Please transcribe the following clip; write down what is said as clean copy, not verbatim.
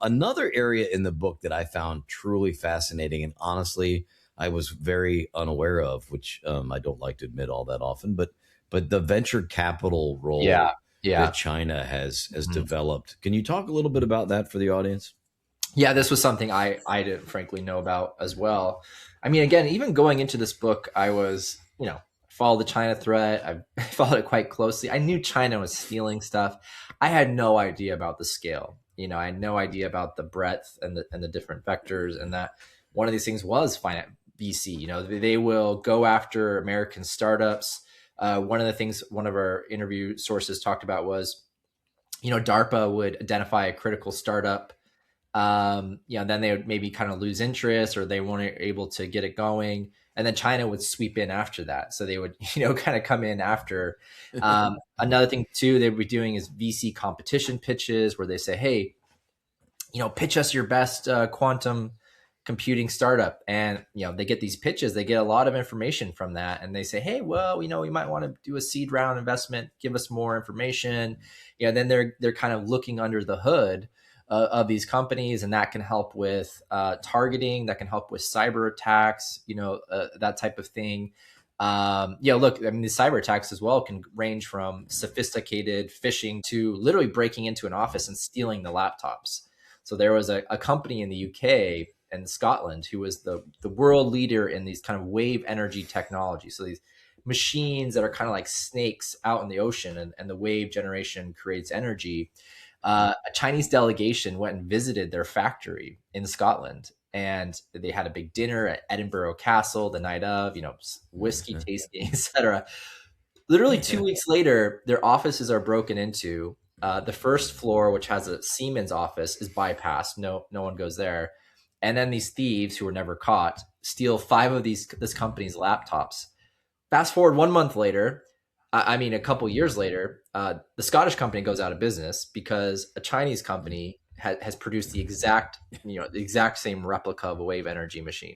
Another area in the book that I found truly fascinating, and honestly, I was very unaware of, which I don't like to admit all that often, but the venture capital Yeah. role that Yeah. China has Mhm. developed. Can you talk a little bit about that for the audience? Yeah, this was something I didn't frankly know about as well. I mean, again, even going into this book, I was, followed the China threat. I followed it quite closely. I knew China was stealing stuff. I had no idea about the scale. I had no idea about the breadth and the different vectors, and that one of these things was finance VC. They will go after American startups. One of the things one of our interview sources talked about was, DARPA would identify a critical startup, then they would maybe kind of lose interest or they weren't able to get it going. And then China would sweep in after that. So they would, kind of come in after. Another thing too, they would be doing is VC competition pitches where they say, hey, pitch us your best quantum computing startup. And, they get these pitches, they get a lot of information from that. And they say, hey, well, we might want to do a seed round investment, give us more information. Then they're kind of looking under the hood of these companies, and that can help with targeting, that can help with cyber attacks, that type of thing. Look, I mean, the cyber attacks as well can range from sophisticated phishing to literally breaking into an office and stealing the laptops. So there was a company in the UK and Scotland who was the world leader in these kind of wave energy technology. So these machines that are kind of like snakes out in the ocean, and the wave generation creates energy. A Chinese delegation went and visited their factory in Scotland, and they had a big dinner at Edinburgh Castle the night of, whiskey tasting, etc. Literally 2 weeks later, their offices are broken into. The first floor, which has a Siemens office, is bypassed. No one goes there. And then these thieves, who were never caught, steal five of this company's laptops. Fast forward 1 month later, a couple years later, the Scottish company goes out of business because a Chinese company has produced the exact same replica of a wave energy machine.